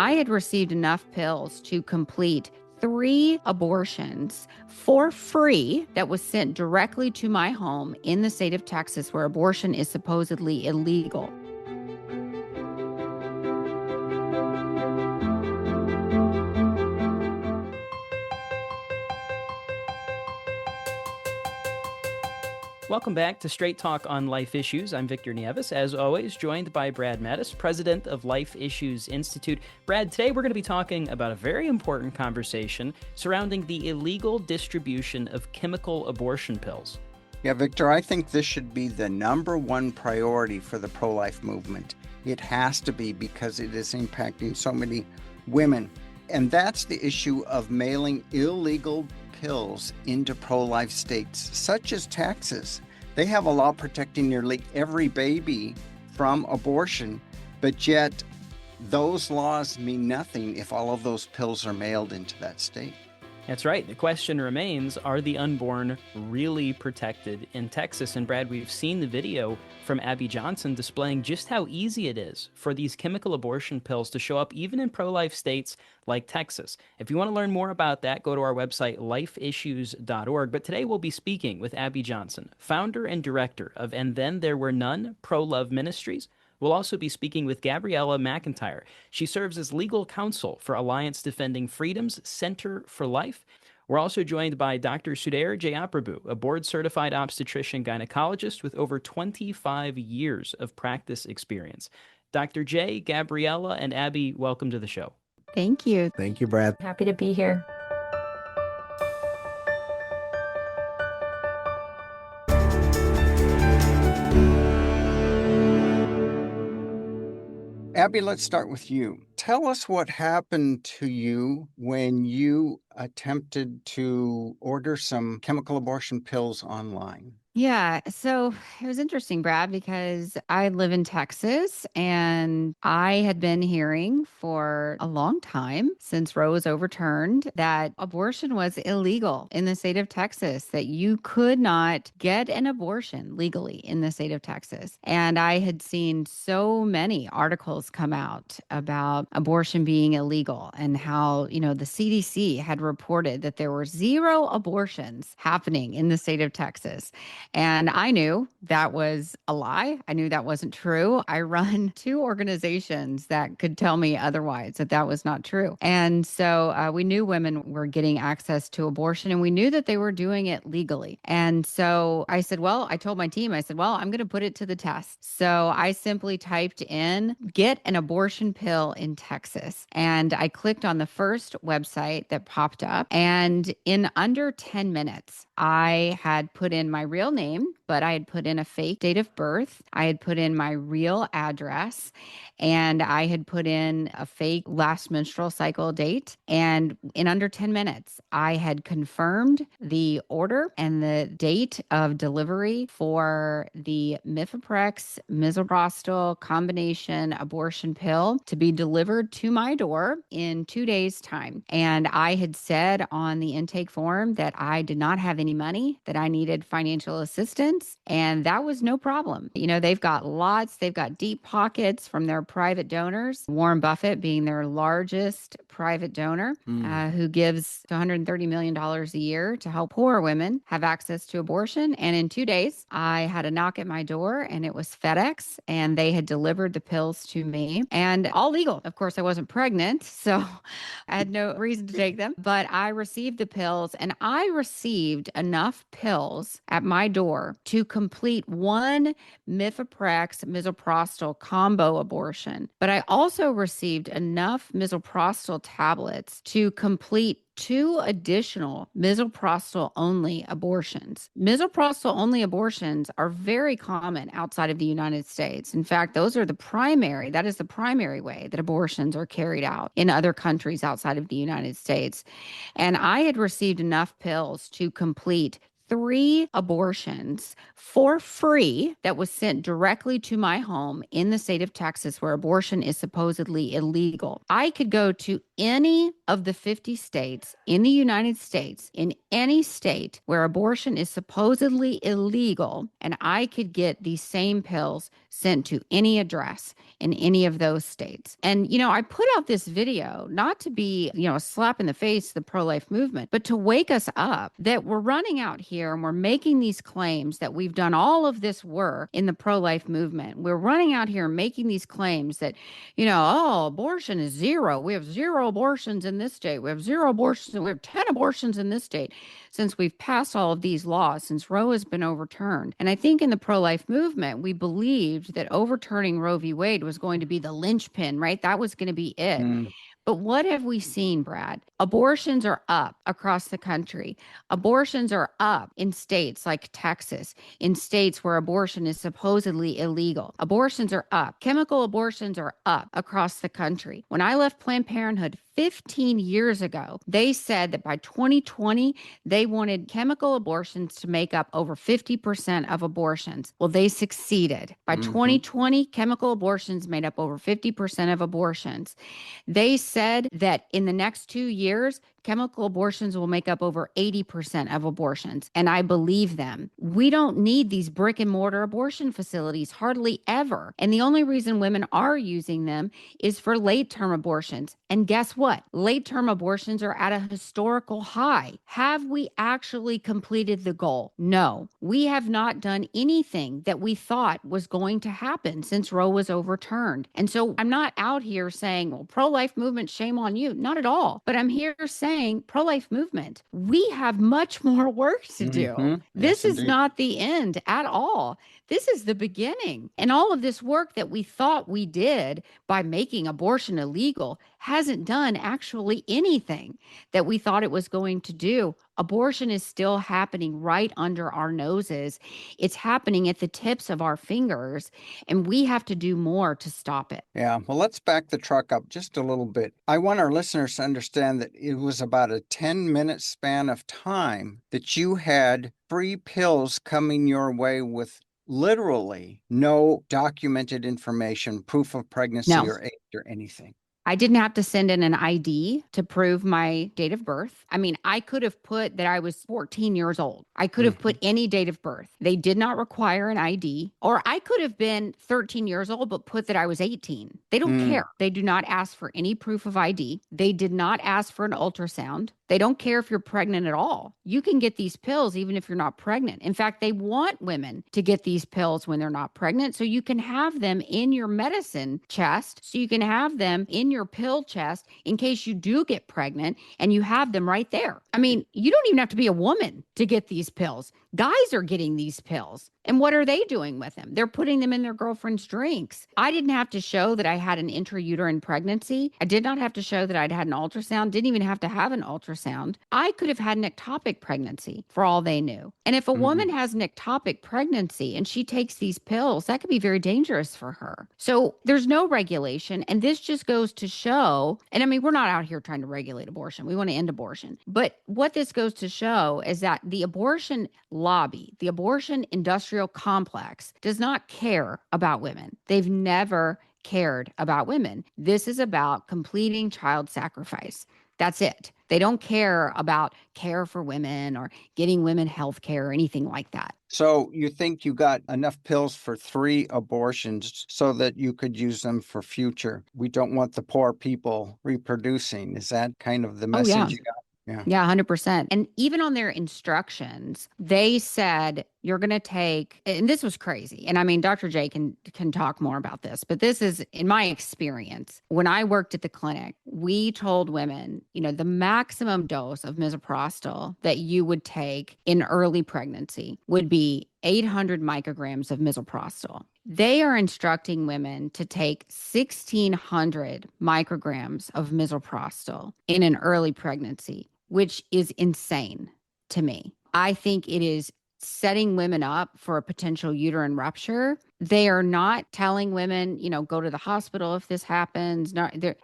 I had received enough pills to complete 3 abortions for free that was sent directly to my home in the state of Texas, where abortion is supposedly illegal. Welcome back to Straight Talk on Life Issues. I'm Victor Nieves, as always, joined by Brad Mattis, president of Life Issues Institute. Brad, today we're going to be talking about a very important conversation surrounding the illegal distribution of chemical abortion pills. Yeah, Victor, I think this should be the number one priority for the pro-life movement. It has to be, because it is impacting so many women. And that's the issue of mailing illegal pills into pro-life states, such as Texas. They have a law protecting nearly every baby from abortion, but yet those laws mean nothing if all of those pills are mailed into that state. That's right. The question remains, are the unborn really protected in Texas? And Brad, we've seen the video from Abby Johnson displaying just how easy it is for these chemical abortion pills to show up even in pro-life states like Texas. If you want to learn more about that, go to our website, lifeissues.org. But today we'll be speaking with Abby Johnson, founder and director of And Then There Were None Pro-Love Ministries. We'll also be speaking with Gabriella McIntyre. She serves as legal counsel for Alliance Defending Freedom's Center for Life. We're also joined by Dr. Jayaprabhu, a board-certified obstetrician gynecologist with over 25 years of practice experience. Dr. J, Gabriella, and Abby, welcome to the show. Thank you. Thank you, Brad. Happy to be here. Abby, let's start with you. Tell us what happened to you when you attempted to order some chemical abortion pills online. Yeah, so it was interesting, Brad, because I live in Texas and I had been hearing for a long time since Roe was overturned that abortion was illegal in the state of Texas, that you could not get an abortion legally in the state of Texas. And I had seen so many articles come out about abortion being illegal and how, the CDC had reported that there were 0 abortions happening in the state of Texas. And I knew that was a lie. I knew that wasn't true. I run 2 organizations that could tell me otherwise, that was not true. And so we knew women were getting access to abortion, and we knew that they were doing it legally. And so I told my team, I'm going to put it to the test. So I simply typed in, get an abortion pill in Texas. And I clicked on the first website that popped up. And in under 10 minutes, I had put in my real name, but I had put in a fake date of birth. I had put in my real address, and I had put in a fake last menstrual cycle date. And in under 10 minutes, I had confirmed the order and the date of delivery for the Mifeprex misoprostol combination abortion pill to be delivered to my door in 2 days' time. And I had said on the intake form that I did not have any money, that I needed financial assistance, and that was no problem. They've got deep pockets from their private donors, Warren Buffett being their largest private donor, who gives $130 million a year to help poor women have access to abortion. And in 2 days, I had a knock at my door, and it was FedEx, and they had delivered the pills to me, and all legal. Of course, I wasn't pregnant, so I had no reason to take them, but I received the pills, and I received enough pills at my door to complete 1 Mifeprex misoprostol combo abortion. But I also received enough misoprostol tablets to complete 2 additional misoprostol-only abortions. Misoprostol-only abortions are very common outside of the United States. In fact, that is the primary way that abortions are carried out in other countries outside of the United States. And I had received enough pills to complete 3 abortions for free that was sent directly to my home in the state of Texas, where abortion is supposedly illegal. I could go to any of the 50 states in the United States, in any state where abortion is supposedly illegal, and I could get these same pills sent to any address in any of those states. And, I put out this video not to be, a slap in the face to the pro-life movement, but to wake us up that we're running out here and we're making these claims that we've done all of this work in the pro-life movement. We're running out here making these claims that, abortion is zero. We have zero abortions in this state. We have zero abortions. We have 10 abortions in this state since we've passed all of these laws, since Roe has been overturned. And I think in the pro-life movement, we believed that overturning Roe v. Wade was going to be the linchpin, right? That was going to be it. But what have we seen, Brad? Abortions are up across the country. Abortions are up in states like Texas, in states where abortion is supposedly illegal. Abortions are up. Chemical abortions are up across the country. When I left Planned Parenthood 15 years ago, they said that by 2020, they wanted chemical abortions to make up over 50% of abortions. Well, they succeeded. By 2020, chemical abortions made up over 50% of abortions. They said that in the next 2 years, chemical abortions will make up over 80% of abortions. And I believe them. We don't need these brick and mortar abortion facilities hardly ever. And the only reason women are using them is for late term abortions. And guess what? Late term abortions are at a historical high. Have we actually completed the goal? No, we have not done anything that we thought was going to happen since Roe was overturned. And so I'm not out here saying, well, pro-life movement, shame on you. Not at all. But I'm here saying, pro-life movement, we have much more work to do. This is not the end at all. This is the beginning. And all of this work that we thought we did by making abortion illegal hasn't done actually anything that we thought it was going to do. Abortion is still happening right under our noses. It's happening at the tips of our fingers, and we have to do more to stop it. Yeah, well, let's back the truck up just a little bit. I want our listeners to understand that it was about a 10-minute span of time that you had free pills coming your way with literally no documented information, proof of pregnancy or age or anything. I didn't have to send in an ID to prove my date of birth. I mean, I could have put that I was 14 years old. I could have put any date of birth. They did not require an ID. Or I could have been 13 years old, but put that I was 18. They don't care. They do not ask for any proof of ID. They did not ask for an ultrasound. They don't care if you're pregnant at all. You can get these pills even if you're not pregnant. In fact, they want women to get these pills when they're not pregnant so you can have them in your medicine chest, so you can have them in your pill chest in case you do get pregnant and you have them right there. I mean, you don't even have to be a woman to get these pills. Guys are getting these pills. And what are they doing with them? They're putting them in their girlfriend's drinks. I didn't have to show that I had an intrauterine pregnancy. I did not have to show that I'd had an ultrasound. Didn't even have to have an ultrasound. I could have had an ectopic pregnancy for all they knew. And if a woman has an ectopic pregnancy and she takes these pills, that could be very dangerous for her. So there's no regulation. And this just goes to show, and I mean, we're not out here trying to regulate abortion. We want to end abortion. But what this goes to show is that the abortion lobby, the abortion industrial complex, does not care about women. They've never cared about women. This is about completing child sacrifice. That's it. They don't care about care for women or getting women health care or anything like that. So you think you got enough pills for 3 abortions so that you could use them for future? We don't want the poor people reproducing. Is that kind of the message you got? Yeah, 100%. And even on their instructions, they said you're going to take, and this was crazy. And I mean, Dr. J can talk more about this, but this is in my experience. When I worked at the clinic, we told women, the maximum dose of misoprostol that you would take in early pregnancy would be 800 micrograms of misoprostol. They are instructing women to take 1,600 micrograms of misoprostol in an early pregnancy, which is insane to me. I think it is setting women up for a potential uterine rupture. They are not telling women, go to the hospital if this happens.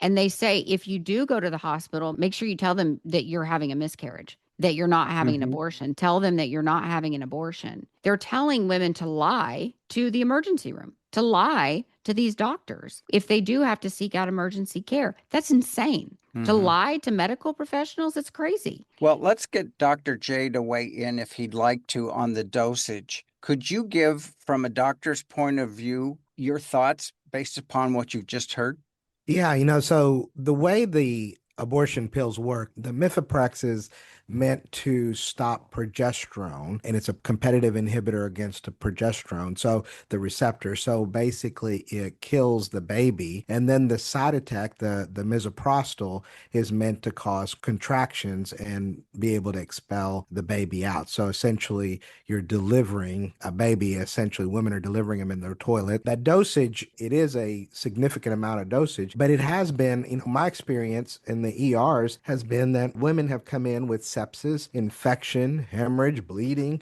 And they say, if you do go to the hospital, make sure you tell them that you're having a miscarriage, that you're not having an abortion. Tell them that you're not having an abortion. They're telling women to lie to the emergency room, to lie to these doctors if they do have to seek out emergency care. That's insane. To lie to medical professionals, it's crazy. Well, let's get Dr. J to weigh in if he'd like to on the dosage. Could you give, from a doctor's point of view, Your thoughts based upon what you've just heard? Yeah, so the way the abortion pills work, the Mifeprex is meant to stop progesterone, and it's a competitive inhibitor against the progesterone, so the receptor. So basically, it kills the baby, and then the side effect, the misoprostol, is meant to cause contractions and be able to expel the baby out. So essentially, you're delivering a baby. Essentially, women are delivering them in their toilet. That dosage, it is a significant amount of dosage, but it has been, my experience in the ERs has been that women have come in with sepsis, infection, hemorrhage, bleeding,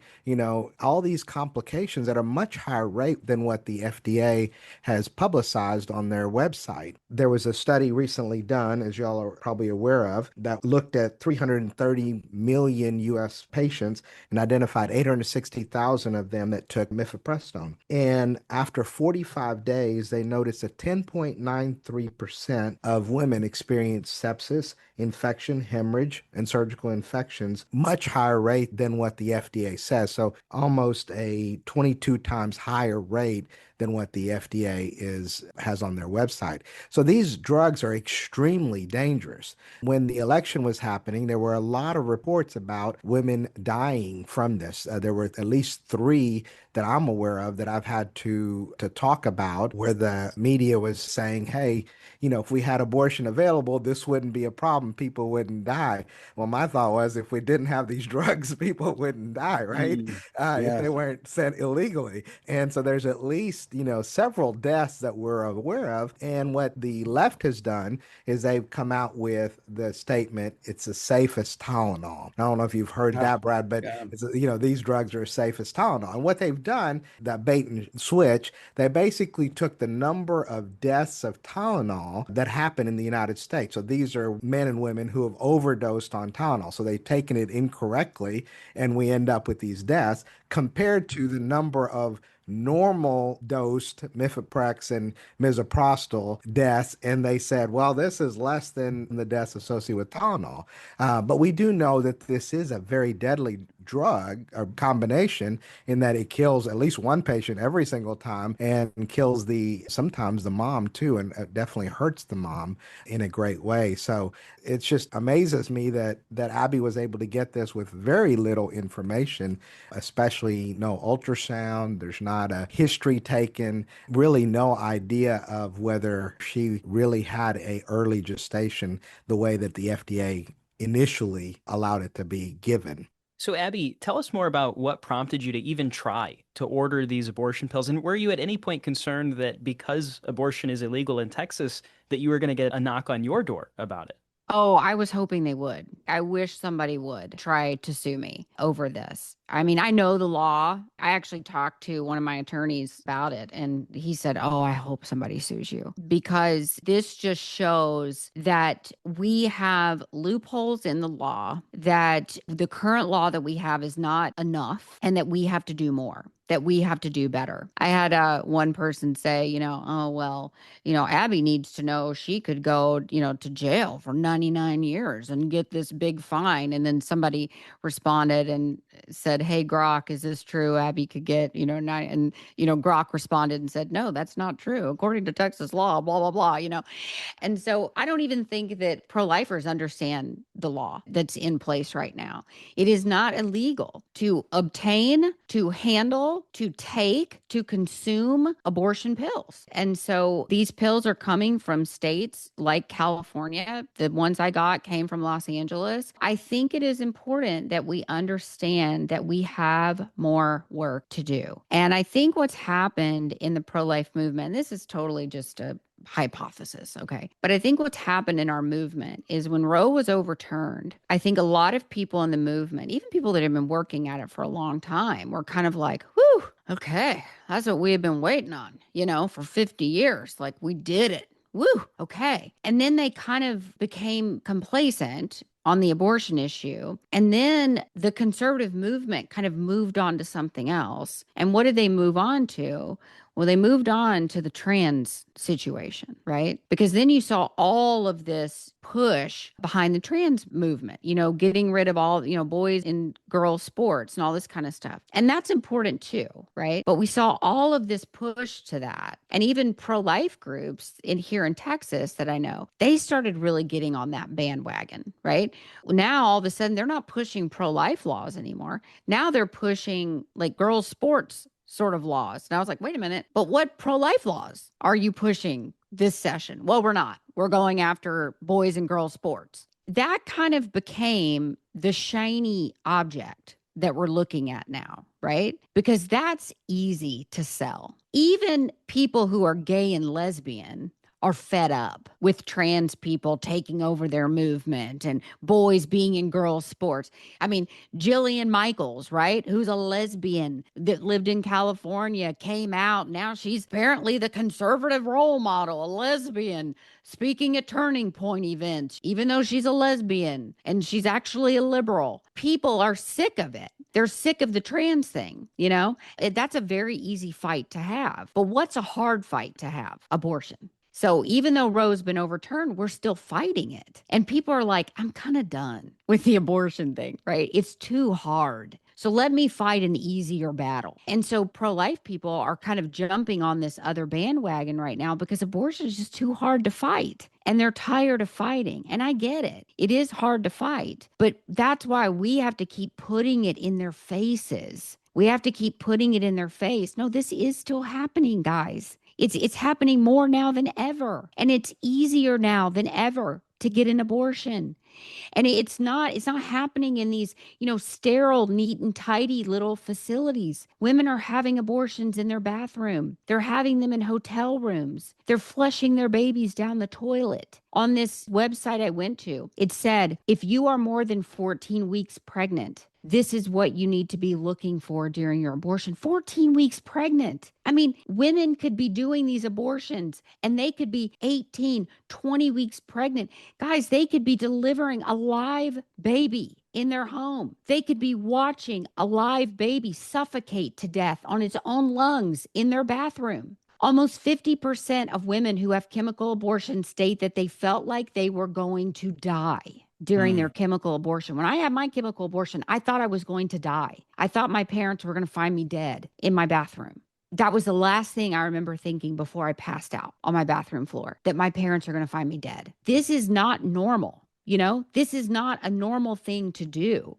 all these complications at a much higher rate than what the FDA has publicized on their website. There was a study recently done, as y'all are probably aware of, that looked at 330 million US patients and identified 860,000 of them that took mifepristone. And after 45 days, they noticed a 10.93% of women experienced sepsis, infection, hemorrhage, and surgical infections, much higher rate than what the FDA says. So almost a 22 times higher rate than what the FDA has on their website. So these drugs are extremely dangerous. When the election was happening, there were a lot of reports about women dying from this. There were at least 3 that I'm aware of that I've had to talk about, where the media was saying, hey, if we had abortion available, this wouldn't be a problem. People wouldn't die. Well, my thought was, if we didn't have these drugs, people wouldn't die, right? If they Yes. weren't sent illegally. And so there's at least, several deaths that we're aware of. And what the left has done is they've come out with the statement, it's the safest Tylenol. I don't know if you've heard Oh, that, Brad, but yeah. it's, these drugs are as safe as Tylenol. And what they've done, that bait and switch, they basically took the number of deaths of Tylenol that happen in the United States. So these are men and women who have overdosed on Tylenol. So they've taken it incorrectly, and we end up with these deaths compared to the number of normal dosed mifeprex and misoprostol deaths, and they said, well, this is less than the deaths associated with Tylenol. But we do know that this is a very deadly drug or combination, in that it kills at least one patient every single time, and kills sometimes the mom too, and it definitely hurts the mom in a great way. So it just amazes me that Abby was able to get this with very little information, especially no ultrasound. There's not a history taken, really no idea of whether she really had a early gestation the way that the FDA initially allowed it to be given. So, Abby, tell us more about what prompted you to even try to order these abortion pills. And were you at any point concerned that because abortion is illegal in Texas, that you were going to get a knock on your door about it? Oh, I was hoping they would. I wish somebody would try to sue me over this. I mean, I know the law. I actually talked to one of my attorneys about it, and he said, oh, I hope somebody sues you, because this just shows that we have loopholes in the law, that the current law that we have is not enough, and that we have to do more, that we have to do better. I had one person say, oh, well, Abby needs to know she could go, to jail for 99 years and get this big fine. And then somebody responded and said, hey, Grok, is this true? Abby could get, nine. And, Grok responded and said, no, that's not true. According to Texas law, blah, blah, blah. And so I don't even think that pro-lifers understand the law that's in place right now. It is not illegal to obtain, to handle, to take, to consume abortion pills. And so these pills are coming from states like California. The ones I got came from Los Angeles. I think it is important that we understand that we have more work to do. And I think what's happened in the pro-life movement, this is totally just a hypothesis, okay? But I think what's happened in our movement is when Roe was overturned, I think a lot of people in the movement, even people that have been working at it for a long time, were kind of like, whew, okay, that's what we have been waiting on, for 50 years. Like, we did it. Woo, okay. And then they kind of became complacent on the abortion issue. And then the conservative movement kind of moved on to something else. And what did they move on to? Well, they moved on to the trans situation, right? Because then you saw all of this push behind the trans movement, getting rid of all, boys and girls sports and all this kind of stuff. And that's important too, right? But we saw all of this push to that. And even pro-life groups here in Texas that I know, they started really getting on that bandwagon, right? Now all of a sudden they're not pushing pro-life laws anymore. Now they're pushing like girls sports sort of laws. And I was like, wait a minute, but what pro-life laws are you pushing this session? Well, we're not. We're going after boys and girls sports. That kind of became the shiny object that we're looking at now, right? Because that's easy to sell. Even people who are gay and lesbian are fed up with trans people taking over their movement and boys being in girls' sports. I mean, Jillian Michaels, right? Who's a lesbian that lived in California, came out. Now she's apparently the conservative role model, a lesbian speaking at Turning Point events, even though she's a lesbian and she's actually a liberal. People are sick of it. They're sick of the trans thing, That's a very easy fight to have. But what's a hard fight to have? Abortion. So even though Roe's been overturned, we're still fighting it. And people are like, I'm kind of done with the abortion thing, right? It's too hard. So let me fight an easier battle. And so pro-life people are kind of jumping on this other bandwagon right now because abortion is just too hard to fight. And they're tired of fighting. And I get it. It is hard to fight. But that's why we have to keep putting it in their faces. We have to keep putting it in their face. No, this is still happening, guys. It's happening more now than ever. And it's easier now than ever to get an abortion. And it's not happening in these, sterile, neat and tidy little facilities. Women are having abortions in their bathroom. They're having them in hotel rooms. They're flushing their babies down the toilet. On this website I went to, it said, if you are more than 14 weeks pregnant, this is what you need to be looking for during your abortion. 14 weeks pregnant. I mean, women could be doing these abortions and they could be 18, 20 weeks pregnant. Guys, they could be delivering a live baby in their home. They could be watching a live baby suffocate to death on its own lungs in their bathroom. Almost 50% of women who have chemical abortion state that they felt like they were going to die during their chemical abortion. When I had my chemical abortion, I thought I was going to die. I thought my parents were going to find me dead in my bathroom. That was the last thing I remember thinking before I passed out on my bathroom floor, that my parents are going to find me dead. This is not normal. This is not a normal thing to do.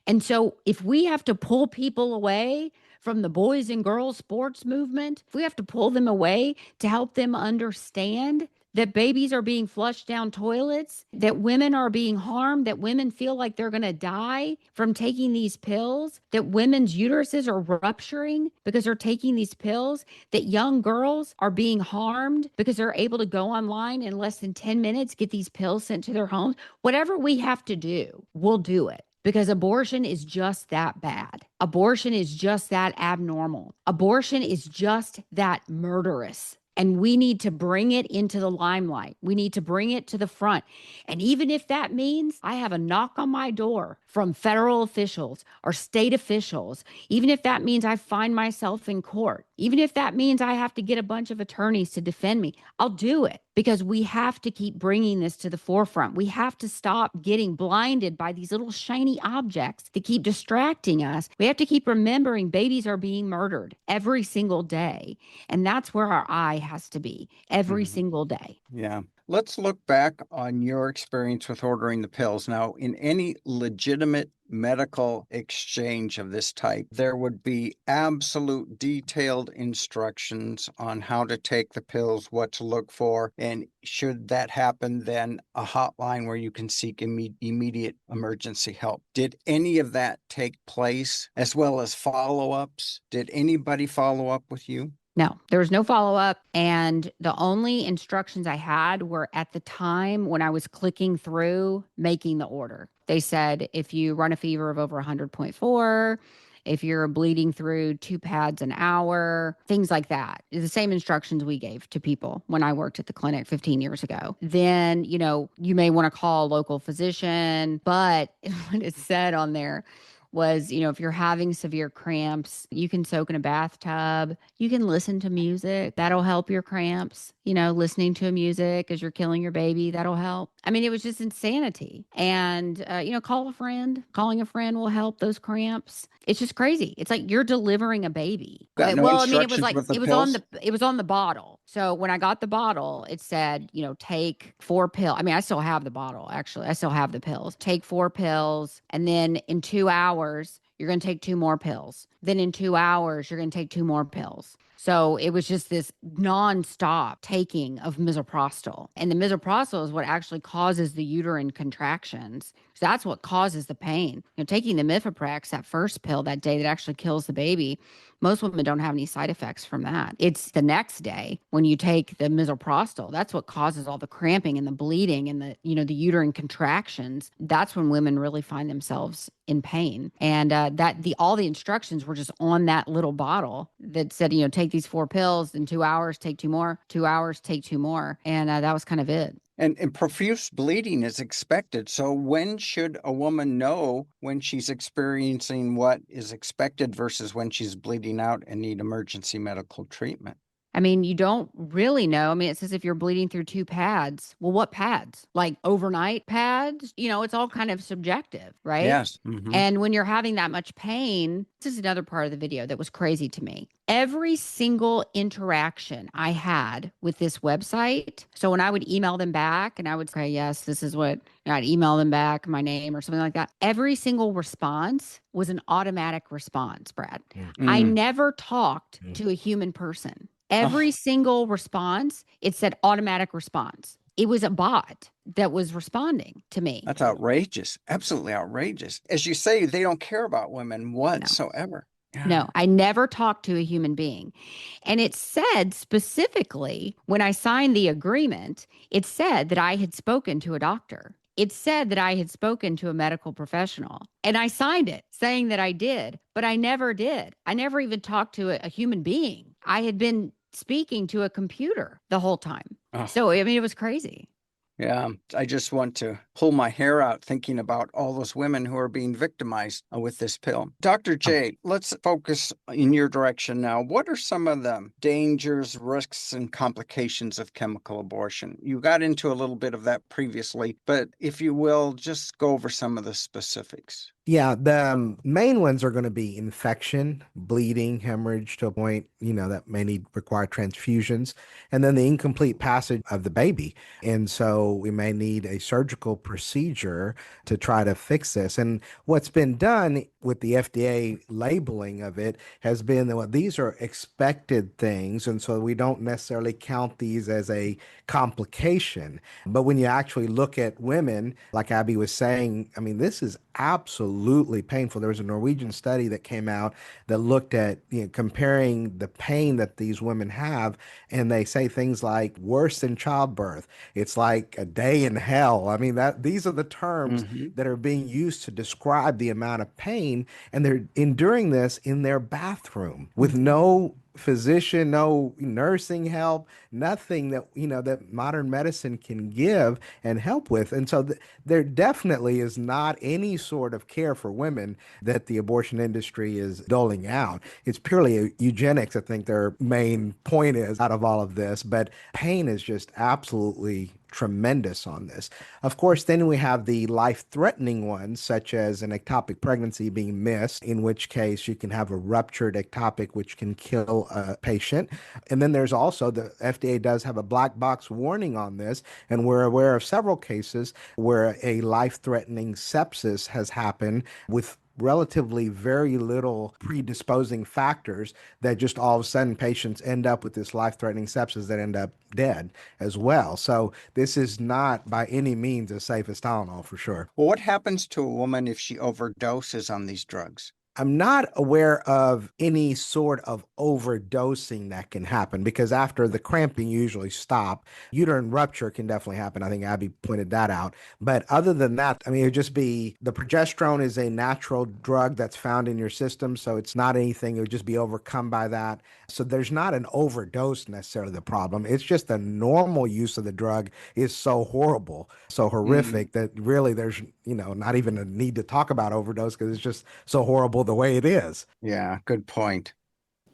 And so if we have to pull people away from the boys and girls sports movement, if we have to pull them away to help them understand that babies are being flushed down toilets, that women are being harmed, that women feel like they're going to die from taking these pills, that women's uteruses are rupturing because they're taking these pills, that young girls are being harmed because they're able to go online in less than 10 minutes, get these pills sent to their homes. Whatever we have to do, we'll do it. Because abortion is just that bad. Abortion is just that abnormal. Abortion is just that murderous. And we need to bring it into the limelight. We need to bring it to the front. And even if that means I have a knock on my door from federal officials or state officials, even if that means I find myself in court, even if that means I have to get a bunch of attorneys to defend me, I'll do it. Because we have to keep bringing this to the forefront. We have to stop getting blinded by these little shiny objects that keep distracting us. We have to keep remembering babies are being murdered every single day. And that's where our eye has to be every single day. Yeah. Let's look back on your experience with ordering the pills. Now, in any legitimate medical exchange of this type, there would be absolute detailed instructions on how to take the pills, what to look for, and should that happen, then a hotline where you can seek immediate emergency help. Did any of that take place, as well as follow-ups? Did anybody follow up with you? No, there was no follow-up. And the only instructions I had were at the time when I was clicking through making the order. They said, if you run a fever of over 100.4, if you're bleeding through 2 pads an hour, things like that. The same instructions we gave to people when I worked at the clinic 15 years ago. Then, you may want to call a local physician, but what it said on there was, if you're having severe cramps, you can soak in a bathtub. You can listen to music. That'll help your cramps. Listening to music as you're killing your baby, that'll help. I mean, it was just insanity. And, call a friend. Calling a friend will help those cramps. It's just crazy. It's like you're delivering a baby. Got no Well, I mean, it was instructions like, with the it was on pills? the bottle. So when I got the bottle, it said, take 4 pills. I mean, I still have the bottle, actually. I still have the pills. Take 4 pills. And then in 2 hours, you're going to take 2 more pills. Then in 2 hours, you're going to take 2 more pills. So it was just this nonstop taking of misoprostol. And the misoprostol is what actually causes the uterine contractions. So that's what causes the pain. Taking the Mifeprex, that first pill that day that actually kills the baby, most women don't have any side effects from that. It's the next day when you take the misoprostol. That's what causes all the cramping and the bleeding and the uterine contractions. That's when women really find themselves in pain. And all the instructions were just on that little bottle that said, take these 4 pills in 2 hours, take 2 more, 2 hours, take 2 more. And that was kind of it. And profuse bleeding is expected. So when should a woman know when she's experiencing what is expected versus when she's bleeding out and need emergency medical treatment? I mean, you don't really know. I mean, it says if you're bleeding through 2 pads. Well, what pads? Like overnight pads? It's all kind of subjective, right? Yes. Mm-hmm. And when you're having that much pain, this is another part of the video that was crazy to me. Every single interaction I had with this website. So when I would email them back and I would say, yes, this is what, I'd email them back, my name or something like that. Every single response was an automatic response, Brad. I never talked to a human person. Every single response, it said automatic response. It was a bot that was responding to me. That's outrageous. Absolutely outrageous. As you say, they don't care about women whatsoever. No, I never talked to a human being. And it said specifically when I signed the agreement, it said that I had spoken to a doctor. It said that I had spoken to a medical professional. And I signed it saying that I did, but I never did. I never even talked to a human being. I had been speaking to a computer the whole time. So, I mean, it was crazy. Yeah, I just want to pull my hair out thinking about all those women who are being victimized with this pill. Dr. J, let's focus in your direction now. What are some of the dangers, risks, and complications of chemical abortion? You got into a little bit of that previously, but if you will, just go over some of the specifics. Yeah, the main ones are going to be infection, bleeding, hemorrhage to a point, that may require transfusions, and then the incomplete passage of the baby. And so we may need a surgical procedure to try to fix this. And what's been done with the FDA labeling of it has been that these are expected things. And so we don't necessarily count these as a complication. But when you actually look at women, like Abby was saying, I mean, this is absolutely painful. There was a Norwegian study that came out that looked at comparing the pain that these women have, and they say things like worse than childbirth. It's like a day in hell. I mean, these are the terms that are being used to describe the amount of pain, and they're enduring this in their bathroom with no physician, no nursing help, nothing that that modern medicine can give and help with. And so there definitely is not any sort of care for women that the abortion industry is doling out. It's purely eugenics, I think their main point is out of all of this, but pain is just absolutely tremendous on this. Of course, then we have the life-threatening ones, such as an ectopic pregnancy being missed, in which case you can have a ruptured ectopic, which can kill a patient. And then there's also the FDA does have a black box warning on this, and we're aware of several cases where a life-threatening sepsis has happened with relatively very little predisposing factors that just all of a sudden patients end up with this life-threatening sepsis that end up dead as well. So this is not by any means as safe as Tylenol for sure. Well, what happens to a woman if she overdoses on these drugs? I'm not aware of any sort of overdosing that can happen because after the cramping usually stop, uterine rupture can definitely happen. I think Abby pointed that out. But other than that, I mean, it would just be the progesterone is a natural drug that's found in your system. So it's not anything, it would just be overcome by that. So there's not an overdose necessarily the problem. It's just the normal use of the drug is so horrible, so Mm, horrific that really there's, not even a need to talk about overdose because it's just so horrible the way it is. yeah, good point.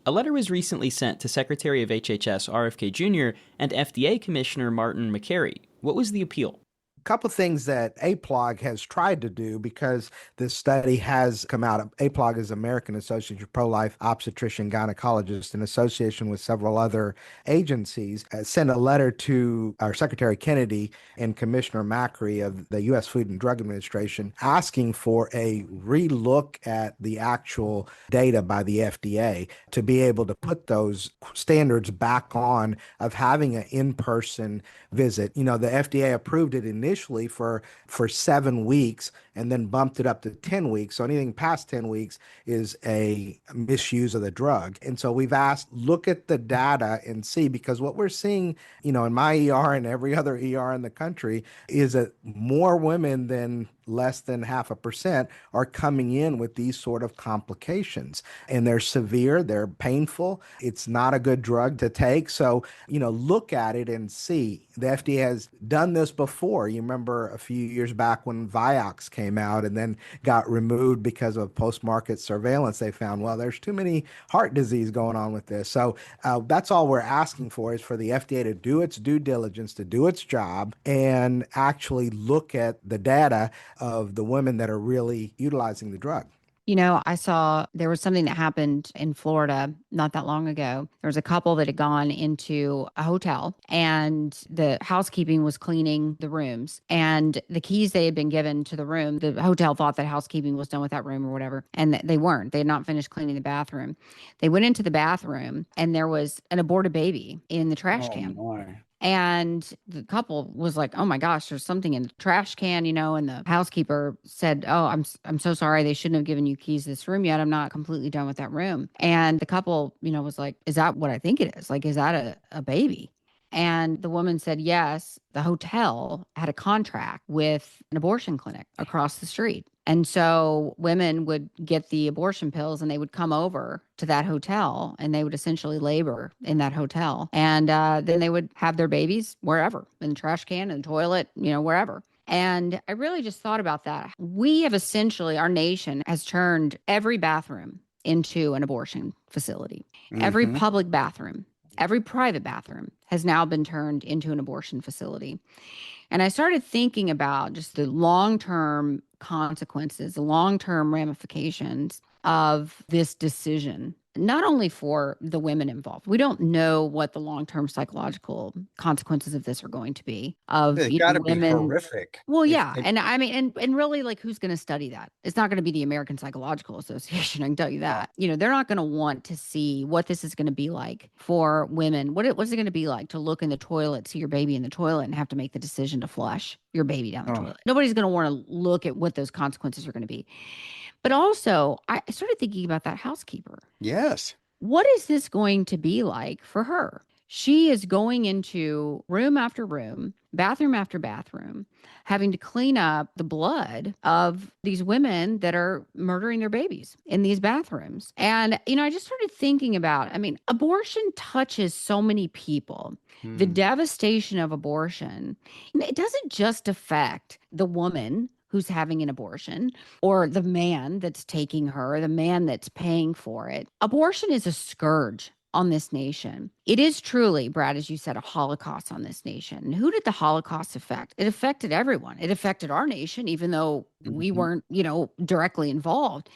A letter was recently sent to Secretary of HHS RFK Jr. and FDA Commissioner Martin McCary. What was the appeal? Couple things that APLOG has tried to do because this study has come out. APLOG is American Association of Pro-Life Obstetrician Gynecologists in association with several other agencies, sent a letter to our Secretary Kennedy and Commissioner Macri of the U.S. Food and Drug Administration asking for a relook at the actual data by the FDA to be able to put those standards back on of having an in-person visit. The FDA approved it initially for 7 weeks and then bumped it up to 10 weeks. So anything past 10 weeks is a misuse of the drug. And so we've asked, look at the data and see, because what we're seeing, in my ER and every other ER in the country is that more women than less than 0.5% are coming in with these sort of complications. And they're severe, they're painful. It's not a good drug to take. So, look at it and see. The FDA has done this before. You remember a few years back when Vioxx came out and then got removed because of post-market surveillance. They found, well, there's too many heart disease going on with this. So that's all we're asking for is for the FDA to do its due diligence, to do its job, and actually look at the data of the women that are really utilizing the drug. I saw there was something that happened in Florida not that long ago. There was a couple that had gone into a hotel and the housekeeping was cleaning the rooms and the keys they had been given to the room. The hotel thought that housekeeping was done with that room or whatever. And they weren't. They had not finished cleaning the bathroom. They went into the bathroom and there was an aborted baby in the trash Oh can. my. And the couple was like, "Oh my gosh, there's something in the trash can," and the housekeeper said, "Oh, I'm so sorry. They shouldn't have given you keys to this room yet. I'm not completely done with that room." And the couple, was like, "Is that what I think it is? Like, is that a baby?" And the woman said, "Yes, the hotel had a contract with an abortion clinic across the street. And so women would get the abortion pills and they would come over to that hotel and they would essentially labor in that hotel. And then they would have their babies wherever, in the trash can, in the toilet, wherever." And I really just thought about that. We have essentially, our nation has turned every bathroom into an abortion facility. Every Hmm. public bathroom, every private bathroom has now been turned into an abortion facility. And I started thinking about just the long term consequences, the long term ramifications of this decision, not only for the women involved. We don't know what the long term psychological consequences of this are going to be of, It's got to be women. horrific. Well, If yeah. they, And I mean, and really, like, who's going to study that? It's not going to be the American Psychological Association. I can tell you oh, that. They're not going to want to see what this is going to be like for women. What's it going to be like to look in the toilet, see your baby in the toilet, and have to make the decision to flush your baby down the oh, toilet? Nobody's going to want to look at what those consequences are going to be. But also, I started thinking about that housekeeper. yes. What is this going to be like for her? She is going into room after room, bathroom after bathroom, having to clean up the blood of these women that are murdering their babies in these bathrooms. And, I just started thinking about, I mean, abortion touches so many people. The Hmm. devastation of abortion, it doesn't just affect the woman who's having an abortion or the man that's taking her, the man that's paying for it. Abortion is a scourge on this nation. It is truly, Brad, as you said, a Holocaust on this nation. And who did the Holocaust affect? It affected everyone. It affected our nation, even though we Mhm. weren't, directly involved.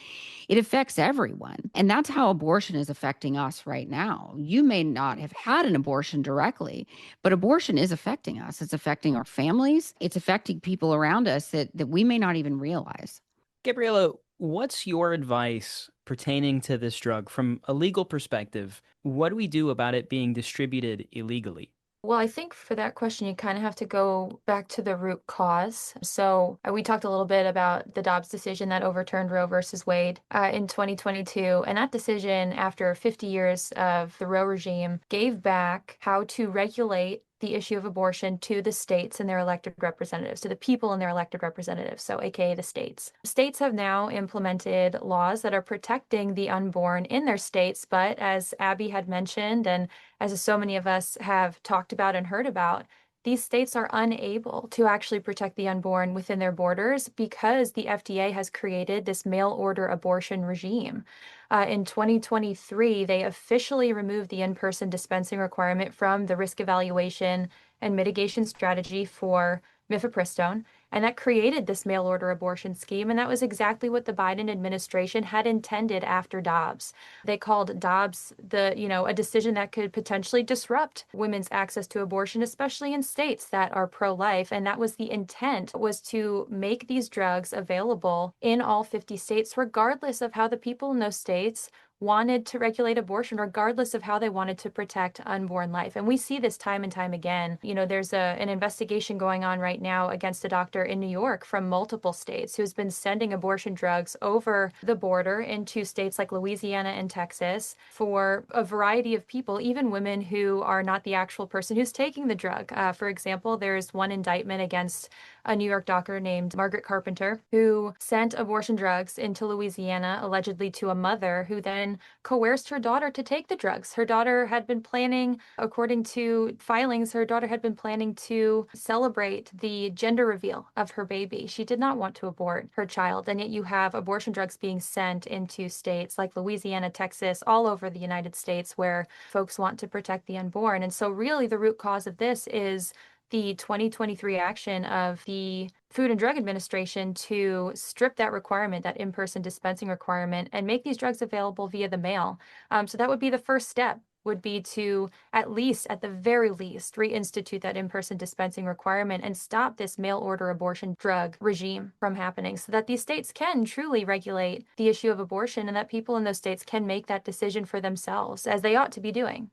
It affects everyone. And that's how abortion is affecting us right now. You may not have had an abortion directly, but abortion is affecting us. It's affecting our families. It's affecting people around us that we may not even realize. Gabriella, what's your advice pertaining to this drug from a legal perspective? What do we do about it being distributed illegally? Well, I think for that question, you kind of have to go back to the root cause. So we talked a little bit about the Dobbs decision that overturned Roe versus Wade in 2022. And that decision, after 50 years of the Roe regime, gave back how to regulate the issue of abortion to the states and their elected representatives, to the people and their elected representatives, so AKA the states. States have now implemented laws that are protecting the unborn in their states, but as Abby had mentioned, and as so many of us have talked about and heard about, these states are unable to actually protect the unborn within their borders because the FDA has created this mail order abortion regime. In 2023, they officially removed the in-person dispensing requirement from the risk evaluation and mitigation strategy for mifepristone, and that created this mail order abortion scheme. And that was exactly what the Biden administration had intended after Dobbs. They called Dobbs a decision that could potentially disrupt women's access to abortion, especially in states that are pro-life. And that was the intent, was to make these drugs available in all 50 states, regardless of how the people in those states wanted to regulate abortion, regardless of how they wanted to protect unborn life. And we see this time and time again. There's an investigation going on right now against a doctor in New York from multiple states who's been sending abortion drugs over the border into states like Louisiana and Texas for a variety of people, even women who are not the actual person who's taking the drug. For example, there's one indictment against a New York doctor named Margaret Carpenter, who sent abortion drugs into Louisiana, allegedly to a mother who then coerced her daughter to take the drugs. Her daughter had been planning, according to filings, her daughter had been planning to celebrate the gender reveal of her baby. She did not want to abort her child, and yet you have abortion drugs being sent into states like Louisiana, Texas, all over the United States where folks want to protect the unborn. And so really the root cause of this is the 2023 action of the Food and Drug Administration to strip that requirement, that in-person dispensing requirement, and make these drugs available via the mail. So that would be the first step, would be to at the very least, reinstitute that in-person dispensing requirement and stop this mail order abortion drug regime from happening so that these states can truly regulate the issue of abortion and that people in those states can make that decision for themselves, as they ought to be doing.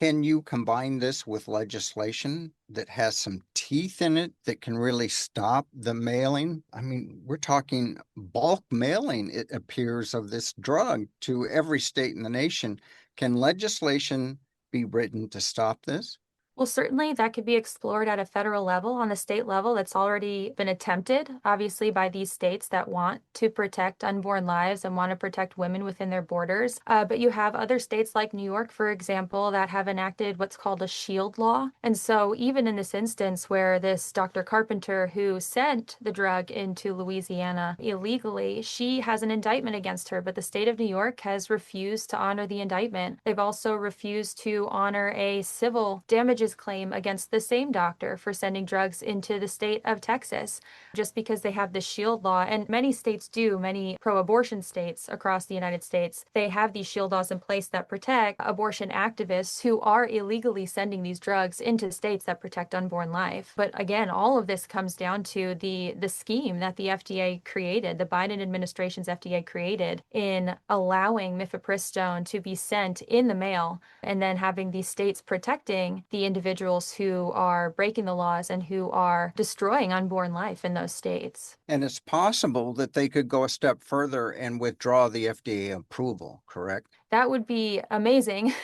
Can you combine this with legislation that has some teeth in it that can really stop the mailing? I mean, we're talking bulk mailing, it appears, of this drug to every state in the nation. Can legislation be written to stop this? Well, certainly that could be explored at a federal level. On the state level, that's already been attempted, obviously, by these states that want to protect unborn lives and want to protect women within their borders. But you have other states like New York, for example, that have enacted what's called a shield law. And so even in this instance where this Dr. Carpenter, who sent the drug into Louisiana illegally, she has an indictment against her, but the state of New York has refused to honor the indictment. They've also refused to honor a civil damages claim against the same doctor for sending drugs into the state of Texas, just because they have the shield law. And many states do, many pro-abortion states across the United States, they have these shield laws in place that protect abortion activists who are illegally sending these drugs into states that protect unborn life. But again, all of this comes down to the scheme that the FDA created, the Biden administration's FDA created, in allowing mifepristone to be sent in the mail and then having these states protecting the individuals who are breaking the laws and who are destroying unborn life in those states. And it's possible that they could go a step further and withdraw the FDA approval, correct? That would be amazing.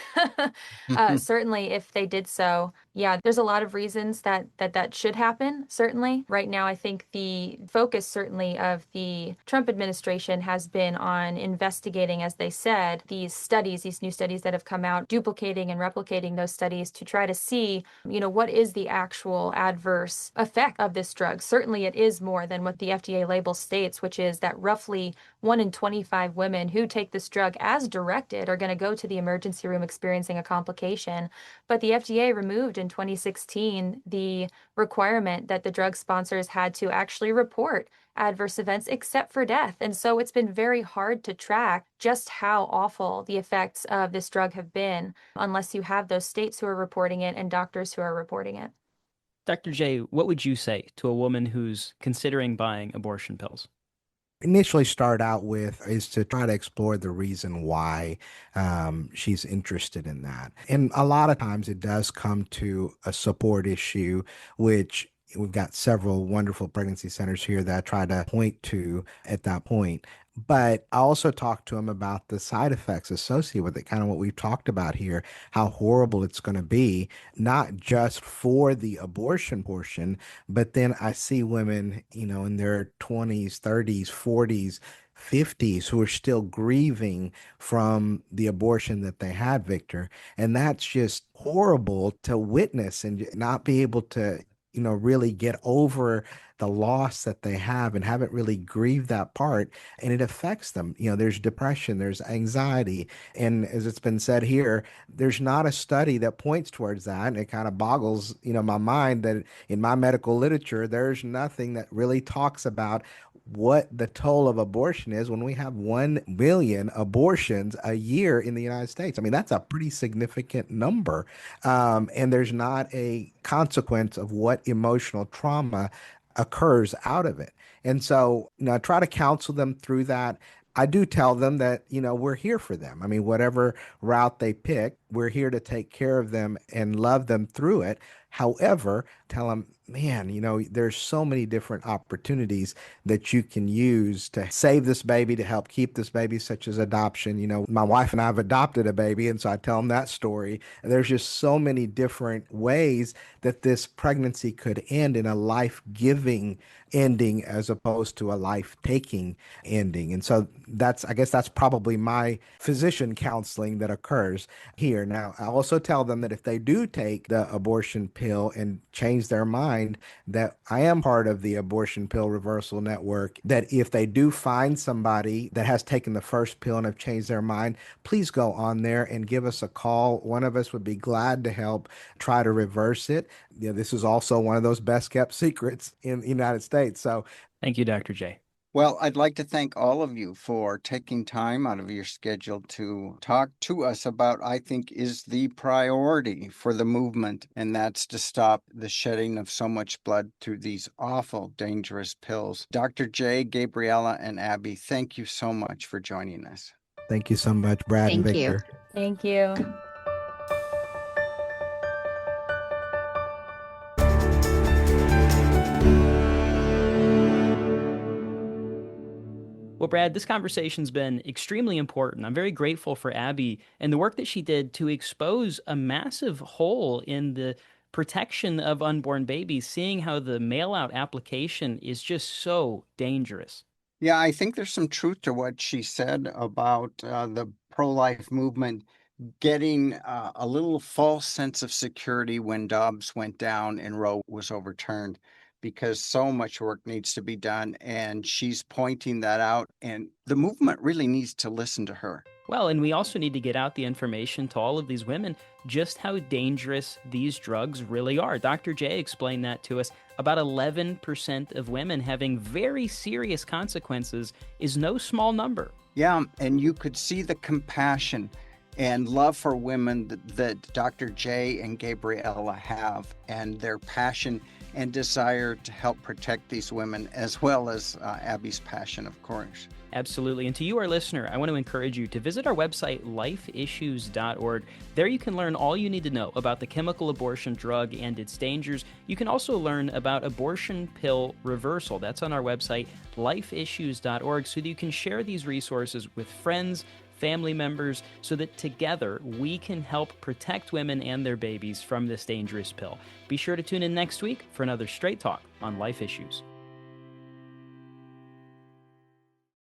Certainly, if they did so. Yeah, there's a lot of reasons that should happen, certainly. Right now, I think the focus, certainly, of the Trump administration has been on investigating, as they said, these studies, these new studies that have come out, duplicating and replicating those studies to try to see, what is the actual adverse effect of this drug. Certainly, it is more than what the FDA label states, which is that roughly 1 in 25 women who take this drug as directed are going to go to the emergency room experiencing a complication. But the FDA removed in 2016 the requirement that the drug sponsors had to actually report adverse events except for death. And so it's been very hard to track just how awful the effects of this drug have been unless you have those states who are reporting it and doctors who are reporting it. Dr. J, what would you say to a woman who's considering buying abortion pills? initially start out with is to try to explore the reason why she's interested in that. And a lot of times it does come to a support issue, which we've got several wonderful pregnancy centers here that I try to point to at that point. But I also talk to them about the side effects associated with it, kind of what we've talked about here, how horrible it's going to be, not just for the abortion portion, but then I see women, in their 20s, 30s, 40s, 50s who are still grieving from the abortion that they had, Victor. And that's just horrible to witness and not be able to, really get over the loss that they have and haven't really grieved that part. And it affects them. There's depression, there's anxiety. And as it's been said here, there's not a study that points towards that. And it kind of boggles, my mind that in my medical literature, there's nothing that really talks about what the toll of abortion is when we have 1 million abortions a year in the United States. I mean, that's a pretty significant number. And there's not a consequence of what emotional trauma occurs out of it. And so, I try to counsel them through that. I do tell them that, we're here for them. I mean, whatever route they pick, we're here to take care of them and love them through it. However, tell them, man, there's so many different opportunities that you can use to save this baby, to help keep this baby, such as adoption. My wife and I have adopted a baby, and so I tell them that story. And there's just so many different ways that this pregnancy could end in a life-giving ending as opposed to a life-taking ending. And so I guess that's probably my physician counseling that occurs here. Now, I also tell them that if they do take the abortion pill and change their mind, that I am part of the abortion pill reversal network, that if they do find somebody that has taken the first pill and have changed their mind, please go on there and give us a call. One of us would be glad to help try to reverse it. This is also one of those best kept secrets in the United States. So Thank you, Dr. J. Well, I'd like to thank all of you for taking time out of your schedule to talk to us about, I think, is the priority for the movement, and that's to stop the shedding of so much blood through these awful, dangerous pills. Dr. J, Gabriella, and Abby, thank you so much for joining us. thank you so much, Brad and Thank you. Victor. Thank you. Well, Brad, this conversation's been extremely important. I'm very grateful for Abby and the work that she did to expose a massive hole in the protection of unborn babies, seeing how the mail-out application is just so dangerous. Yeah, I think there's some truth to what she said about the pro-life movement getting a little false sense of security when Dobbs went down and Roe was overturned, because so much work needs to be done. And she's pointing that out. And the movement really needs to listen to her. Well, and we also need to get out the information to all of these women just how dangerous these drugs really are. Dr. J explained that to us. About 11% of women having very serious consequences is no small number. Yeah, and you could see the compassion and love for women that Dr. J and Gabriella have, and their passion and desire to help protect these women, as well as Abby's passion, of course. Absolutely. And to you, our listener, I want to encourage you to visit our website, lifeissues.org. There you can learn all you need to know about the chemical abortion drug and its dangers. You can also learn about abortion pill reversal. That's on our website, lifeissues.org, so that you can share these resources with friends, family members, so that together we can help protect women and their babies from this dangerous pill. Be sure to tune in next week for another Straight Talk on Life Issues.